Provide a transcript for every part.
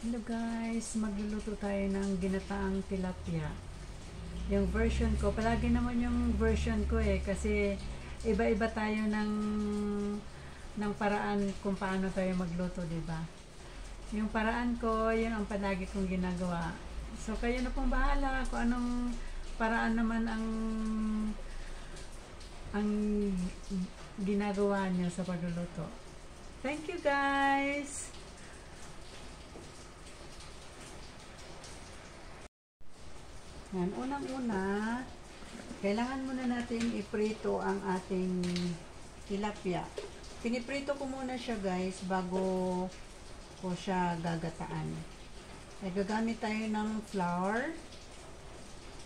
Hello guys, magluluto tayo ng ginataang tilapia. Yung version ko, palagi naman yung version ko kasi iba-iba tayo ng paraan kung paano tayo magluto, di ba? Yung paraan ko, yun ang palagi kong ginagawa. So kayo na pong bahala kung anong paraan naman ang ginagawa niyo sa pagluluto. Thank you guys! Yan, unang-una, kailangan muna natin iprito ang ating tilapia. Piniprito ko muna siya guys bago ko siya gagataan. Ay, gagamit tayo ng flour,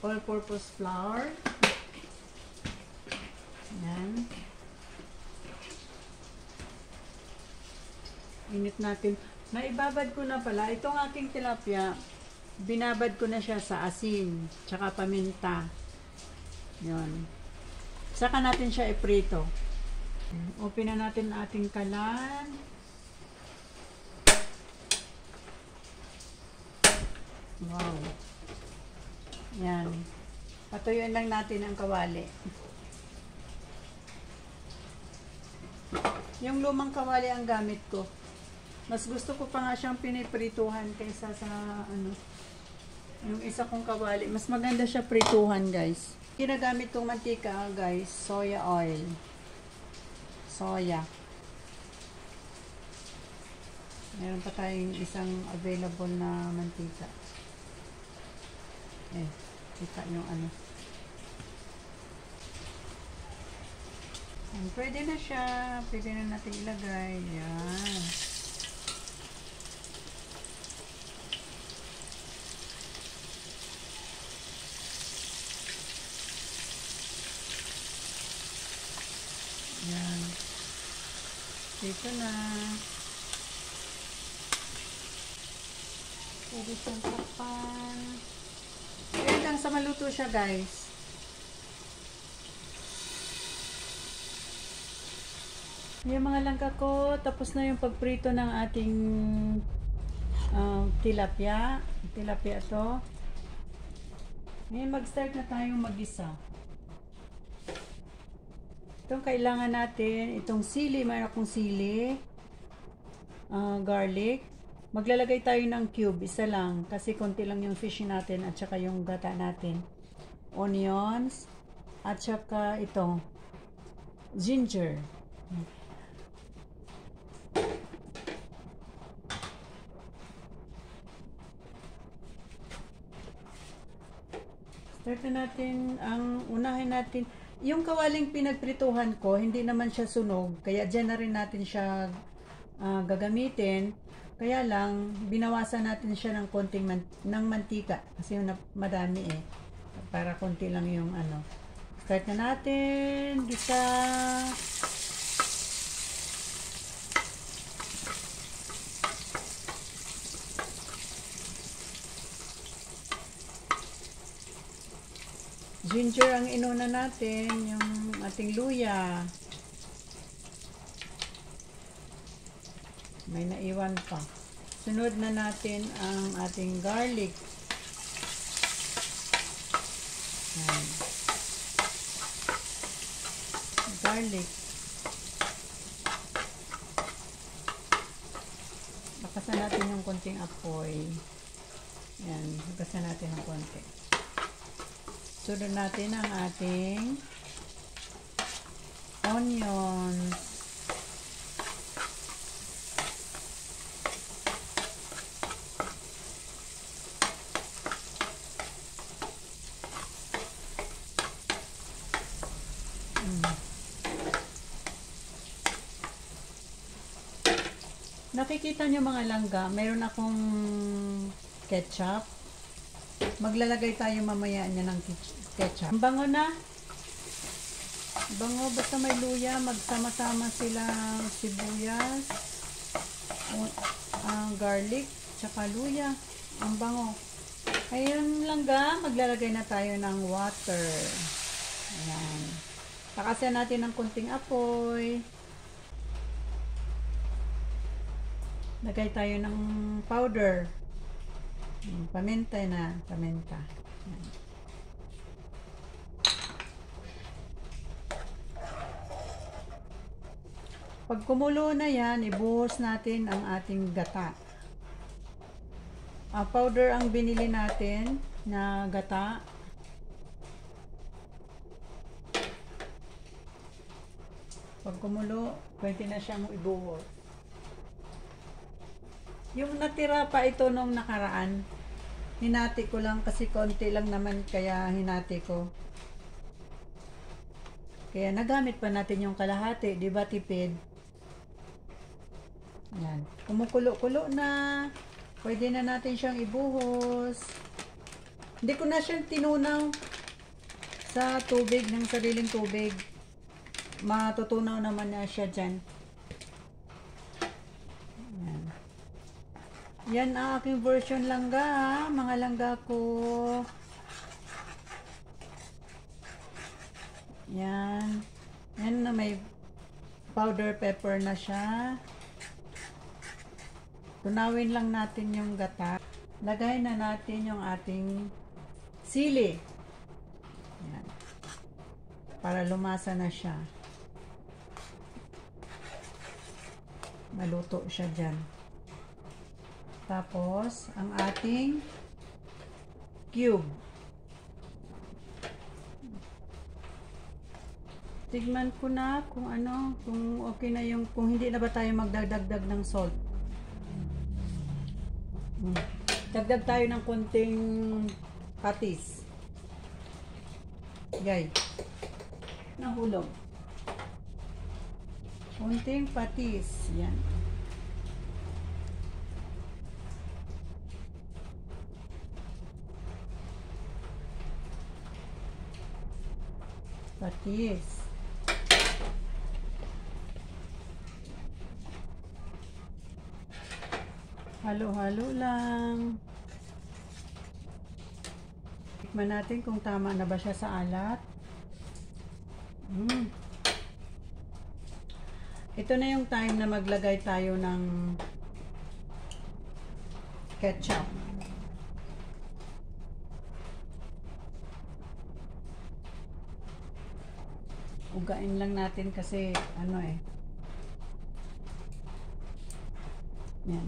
all-purpose flour. Yan. Init natin. Naibabad ko na pala, itong aking tilapia, binabad ko na siya sa asin, tsaka paminta. Yun. Saka natin siya iprito. Open na natin ating kalan. Wow. Yan. Patuyuin lang natin ang kawali. Yung lumang kawali ang gamit ko. Mas gusto ko pa nga siyang piniprituhan kaysa sa yung isa kong kawali. Mas maganda siya prituhan guys. Ginagamit kong mantika guys, soya oil. Soya. Meron pa tayong isang available na mantika. Kita yung pwede na siya. Pwede na natin ilagay. Yan. Yan. Dito na. Pwede siyang takpan. Pwede lang sa maluto siya guys. Yung mga langka ko, tapos na yung pagprito ng ating tilapia. Tilapia to. Ngayon mag-start na tayong mag-isa. Itong kailangan natin, itong sili, mayroon akong sili, garlic. Maglalagay tayo ng cube, isa lang, kasi konti lang yung fish natin at saka yung gata natin. Onions, at saka ito, ginger. Start na natin, unahin natin. Yung kawaling pinagprituhan ko, hindi naman siya sunog. Kaya dyan na rin natin siya gagamitin. Kaya lang, binawasan natin siya ng konting mantika. Kasi madami Para konti lang yung Start na natin. Gisa. Ginger ang inuna natin, yung ating luya. May naiwan pa. Sunod na natin ang ating garlic. Yan. Garlic. Bakasan natin yung konting apoy. Yan, bakasan natin ng konti. Sunod natin ang ating onions. Nakikita nyo mga langga, mayroon akong ketchup. Maglalagay tayo mamaya niya ng ketchup. Ang bango na. Bango, basta may luya, magsama-sama sila sibuyas, garlic, tsaka luya. Ang bango. Ayun langga, maglalagay na tayo ng water. Ayan. Takasan natin ng kunting apoy. Lagay tayo ng powder. Paminta na, paminta. Yan. Pag kumulo na yan, ibuhos natin ang ating gata. Powder ang binili natin na gata. Pag kumulo, pwede na siyang ibuhos. Yung natira pa ito nung nakaraan, hinati ko lang kasi konti lang naman kaya hinati ko. Kaya nagamit pa natin yung kalahati, di ba tipid? Yan. Kumukulo-kulo na. Pwede na natin siyang ibuhos. Hindi ko na siyang tinunaw sa tubig, ng sariling tubig. Matutunaw naman na siya dyan. Yan. Yan ang aking version langga, ha? Mga langga ko. Yan. Yan na may powder pepper na siya. Tunawin lang natin yung gata. Lagay na natin yung ating sili. Yan. Para lumasa na siya. Maluto siya dyan. Tapos, ang ating cube. Tignan ko na kung ano, kung okay na yung, kung hindi na ba tayo magdagdag ng salt. Dagdag tayo ng konting patis. Gay. Nahulog. Konting patis. Yan. Patis. Halo-halo lang. Tikman natin kung tama na ba siya sa alat. Ito na yung time na maglagay tayo ng ketchup. Ugain lang natin kasi ano eh. Yan.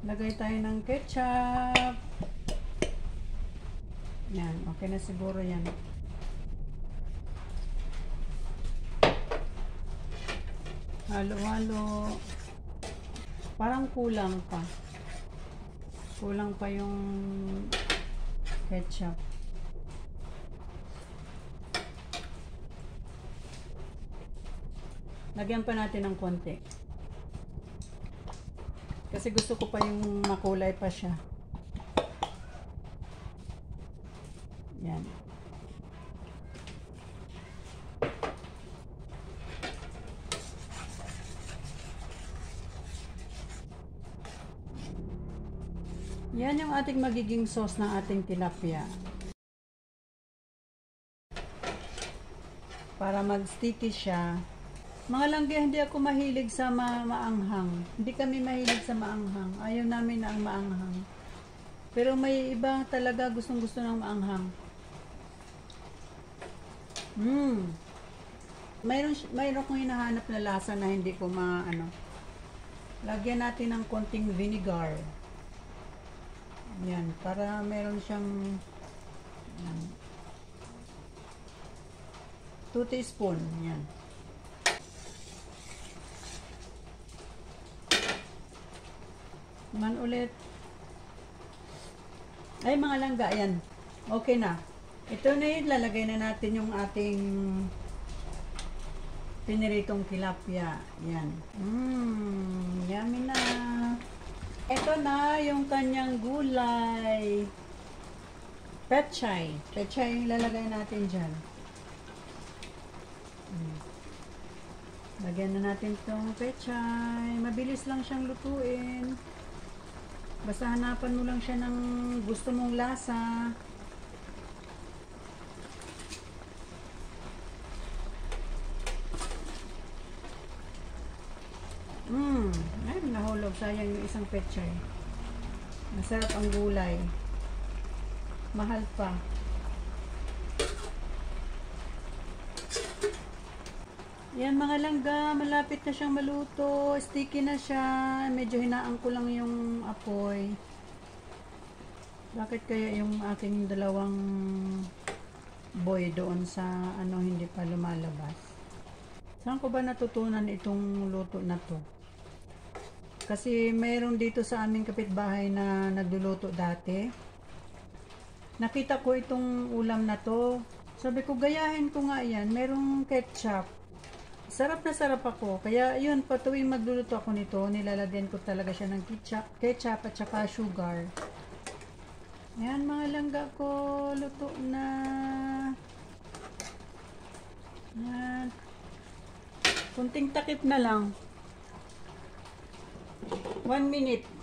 Lagay tayo ng ketchup. Yan, okay na siguro yan. Halo-halo. Parang kulang pa. Kulang pa yung ketchup. Lagyan pa natin ng konti. Kasi gusto ko pa yung makulay pa siya. Yan. Yan yung ating magiging sauce ng ating tilapia. Para mag-sticky siya. Mga langga, hindi ako mahilig sa maanghang. Hindi kami mahilig sa maanghang. Ayaw namin na ang maanghang. Pero may iba talaga gustong-gusto ng maanghang. Mayroon kong hinahanap na lasa na hindi ko maano. Lagyan natin ng konting vinegar. Yan, para meron siyang 2 teaspoon. Yan. Man ulit. Ay, mga langga, yan. Okay na. Ito na yun, lalagay na natin yung ating piniritong tilapia. Yan. Yummy na. Ito na yung kanyang gulay. Pechay. Pechay lalagay natin dyan. Lagyan na natin itong pechay. Mabilis lang siyang lutuin. Basta hanapan mo lang siya ng gusto mong lasa. Ay, nahulog. Sayang yung isang pechay. Masarap ang gulay. Mahal pa. Yan mga langga, malapit na siyang maluto. Sticky na siya. Medyo hinaan ko lang yung apoy. Bakit kaya yung aking dalawang boy doon sa ano hindi pa lumalabas? Saan ko ba natutunan itong luto na to? Kasi mayroon dito sa aming kapitbahay na nagluluto dati. Nakita ko itong ulam na to. Sabi ko, gayahin ko nga yan. Merong ketchup. Sarap na sarap ako. Kaya yun, patuwing magluluto ako nito, nilalagyan ko talaga siya ng ketchup at saka sugar. Ayan mga langga ko, luto na. Ayan. Kunting takip na lang. 1 minute.